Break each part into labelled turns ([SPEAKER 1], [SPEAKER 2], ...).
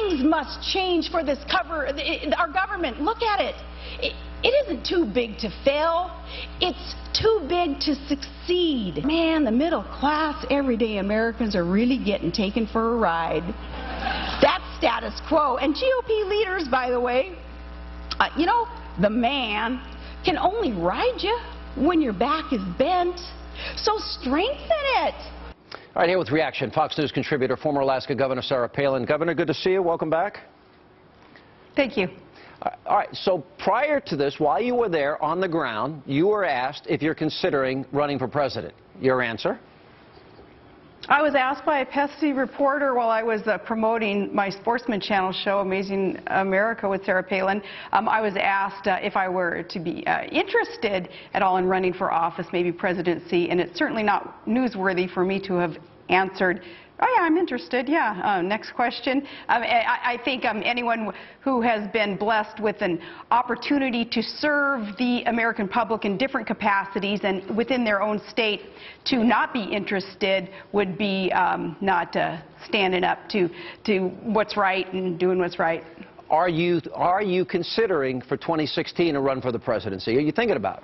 [SPEAKER 1] Things must change for this our government. Look at it. It isn't too big to fail. It's too big to succeed. Man, the middle class, everyday Americans are really getting taken for a ride. That's status quo. And GOP leaders, by the way, you know, the man can only ride you when your back is bent. So strengthen it.
[SPEAKER 2] All right, here with reaction, Fox News contributor, former Alaska Governor Sarah Palin. Governor, good to see you. Welcome back.
[SPEAKER 3] Thank you.
[SPEAKER 2] All right, so prior to this, while you were there on the ground, you were asked if you're considering running for president. Your answer?
[SPEAKER 3] I was asked by a pesky reporter while I was promoting my Sportsman Channel show, Amazing America with Sarah Palin. I was asked if I were to be interested at all in running for office, maybe presidency, and it's certainly not newsworthy for me to have answered, oh yeah, I'm interested, yeah. Next question. I think anyone who has been blessed with an opportunity to serve the American public in different capacities and within their own state to not be interested would be not standing up to what's right and doing what's right.
[SPEAKER 2] Are you considering for 2016 a run for the presidency? Are you thinking about it?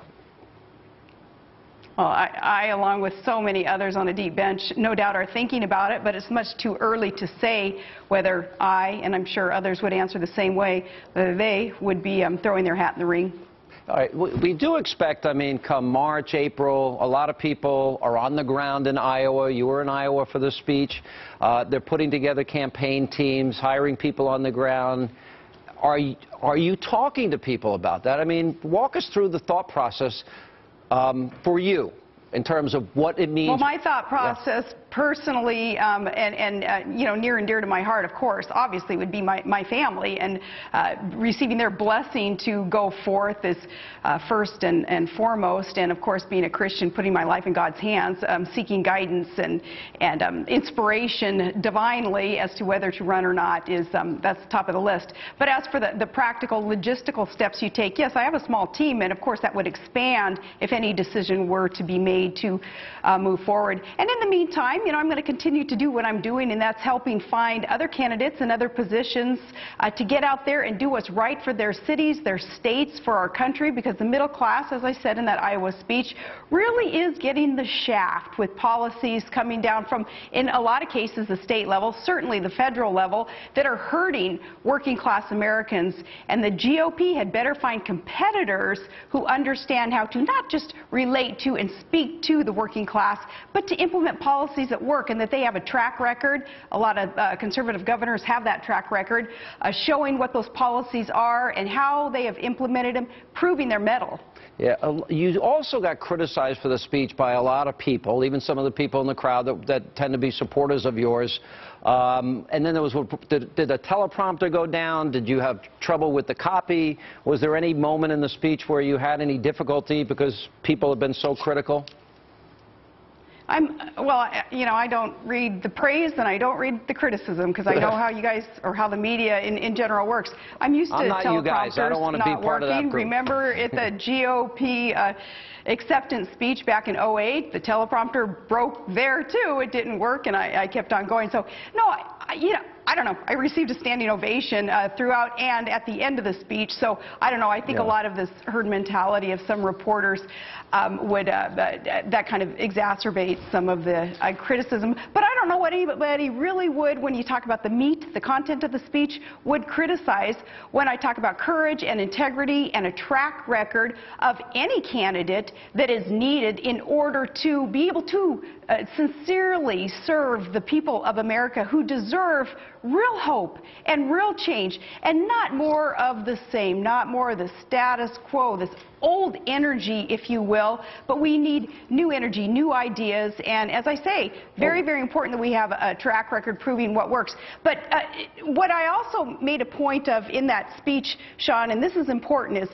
[SPEAKER 3] Well, I, along with so many others on a deep bench, no doubt are thinking about it, but it's much too early to say whether I, and I'm sure others would answer the same way, whether they would be throwing their hat in the ring.
[SPEAKER 2] All right, we do expect, I mean, come March, April, a lot of people are on the ground in Iowa. You were in Iowa for the speech. They're putting together campaign teams, hiring people on the ground. Are you talking to people about that? I mean, walk us through the thought process for you in terms of what it means.
[SPEAKER 3] Well, my thought process personally, you know, near and dear to my heart, of course, obviously would be my family, and receiving their blessing to go forth is first and foremost, and of course being a Christian, putting my life in God's hands, seeking guidance and inspiration divinely as to whether to run or not is that's top of the list. But as for the practical logistical steps you take, yes, I have a small team, and of course that would expand if any decision were to be made to move forward. And in the meantime, you know, I'm going to continue to do what I'm doing, and that's helping find other candidates and other positions to get out there and do what's right for their cities, their states, for our country, because the middle class, as I said in that Iowa speech, really is getting the shaft with policies coming down from, in a lot of cases, the state level, certainly the federal level, that are hurting working class Americans. And the GOP had better find competitors who understand how to not just relate to and speak to the working class, but to implement policies that work, and that they have a track record. A lot of conservative governors have that track record, showing what those policies are and how they have implemented them, proving their mettle.
[SPEAKER 2] Yeah, you also got criticized for the speech by a lot of people, even some of the people in the crowd that tend to be supporters of yours. And then there was, did the teleprompter go down? Did you have trouble with the copy? Was there any moment in the speech where you had any difficulty because people have been so critical?
[SPEAKER 3] Well, you know, I don't read the praise and I don't read the criticism because I know how you guys, or how the media in general works. I'm used to teleprompters not working. Remember at the GOP acceptance speech back in '08, the teleprompter broke there too. It didn't work, and I kept on going. So, no, you know, I don't know. I received a standing ovation throughout and at the end of the speech. So I don't know. I think a lot of this herd mentality of some reporters would that kind of exacerbate some of the criticism. But I don't know what anybody really would, when you talk about the meat, the content of the speech, would criticize when I talk about courage and integrity and a track record of any candidate that is needed in order to be able to sincerely serve the people of America who deserve real hope and real change, and not more of the same, not more of the status quo, this old energy, if you will, but we need new energy, new ideas, and as I say, very, very important that we have a track record proving what works. But what I also made a point of in that speech, Sean, and this is important, is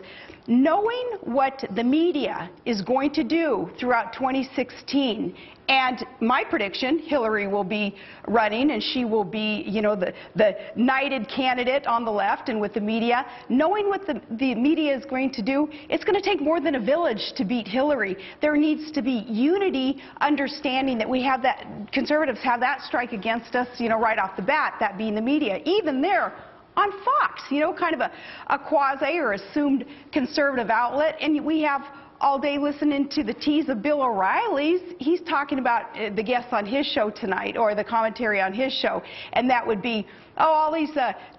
[SPEAKER 3] knowing what the media is going to do throughout 2016. And my prediction, Hillary will be running, and she will be, you know, the knighted candidate on the left and with the media. Knowing what the media is going to do, it's going going to take more than a village to beat Hillary. There needs to be unity, understanding that we have that, conservatives have that strike against us, right off the bat, that being the media. Even there, on Fox, kind of a quasi or assumed conservative outlet, and we have all day listening to the tease of Bill O'Reilly's. He's talking about the guests on his show tonight, or the commentary on his show, and that would be, all these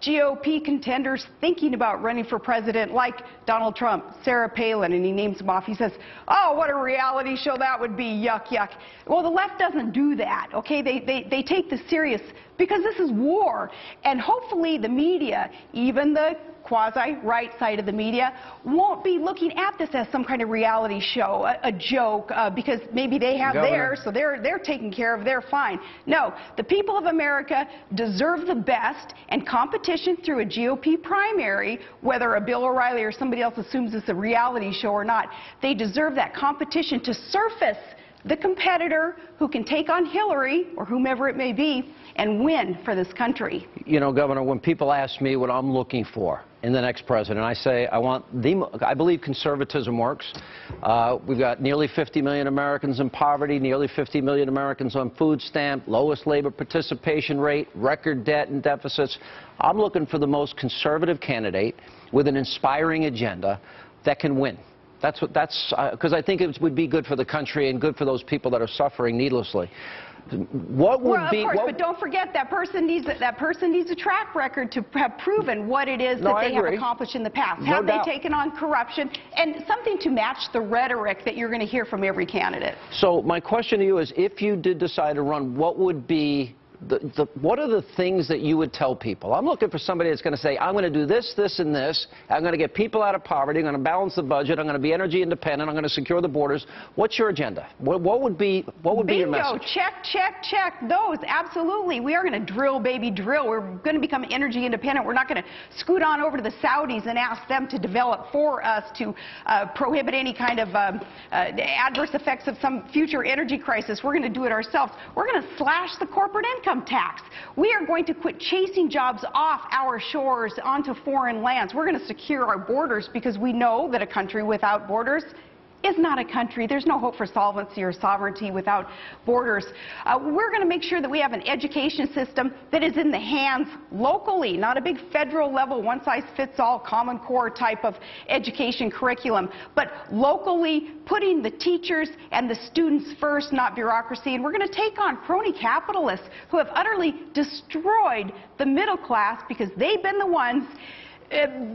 [SPEAKER 3] GOP contenders thinking about running for president, like Donald Trump, Sarah Palin, and he names them off. He says, oh, what a reality show that would be, yuck, yuck. Well, the left doesn't do that, okay? They take this serious because this is war, and hopefully the media, even the quasi-right side of the media, won't be looking at this as some kind of reality show, a joke, because maybe they have theirs, so they're taken care of, they're fine. No, the people of America deserve the best, and competition through a GOP primary, whether a Bill O'Reilly or somebody else assumes it's a reality show or not, they deserve that competition to surface the competitor who can take on Hillary, or whomever it may be, and win for this country.
[SPEAKER 2] Governor, when people ask me what I'm looking for in the next president, I say I believe conservatism works. We've got nearly 50 million Americans in poverty, nearly 50 million Americans on food stamp, lowest labor participation rate, record debt and deficits. I'm looking for the most conservative candidate with an inspiring agenda that can win. That's because I think it would be good for the country and good for those people that are suffering needlessly. What would be?
[SPEAKER 3] Of course, but don't forget that person needs a track record to have proven what it is that they have accomplished in the past. Have they taken on corruption, and something to match the rhetoric that you're going to hear from every candidate?
[SPEAKER 2] So my question to you is, if you did decide to run, what would be what are the things that you would tell people? I'm looking for somebody that's going to say, I'm going to do this, this, and this. I'm going to get people out of poverty. I'm going to balance the budget. I'm going to be energy independent. I'm going to secure the borders. What's your agenda? What would be your message?
[SPEAKER 3] Bingo. Check, check, check. Those, absolutely. We are going to drill, baby, drill. We're going to become energy independent. We're not going to scoot on over to the Saudis and ask them to develop for us to prohibit any kind of adverse effects of some future energy crisis. We're going to do it ourselves. We're going to slash the corporate income tax. We are going to quit chasing jobs off our shores onto foreign lands. We're going to secure our borders, because we know that a country without borders is not a country. There's no hope for solvency or sovereignty without borders. We're going to make sure that we have an education system that is in the hands locally, not a big federal level, one-size-fits-all, Common Core type of education curriculum, but locally putting the teachers and the students first, not bureaucracy. And we're going to take on crony capitalists who have utterly destroyed the middle class, because they've been the ones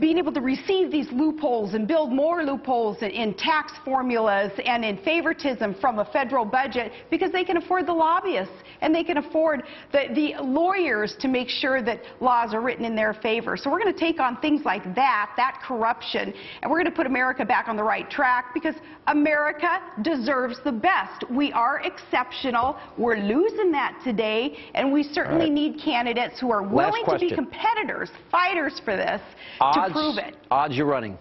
[SPEAKER 3] being able to receive these loopholes and build more loopholes in tax formulas and in favoritism from a federal budget, because they can afford the lobbyists and they can afford the lawyers to make sure that laws are written in their favor. So we're going to take on things like that corruption, and we're going to put America back on the right track, because America deserves the best. We are exceptional. We're losing that today, and we certainly need candidates who are willing to be competitors, fighters for this. To prove it.
[SPEAKER 2] Odds you're running.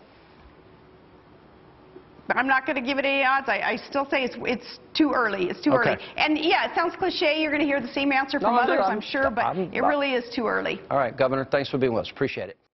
[SPEAKER 3] I'm not going to give it any odds. I still say it's too early. It's too early. And yeah, it sounds cliche. You're going to hear the same answer from others, I'm sure, but it really is too early.
[SPEAKER 2] All right, Governor, thanks for being with us. Appreciate it.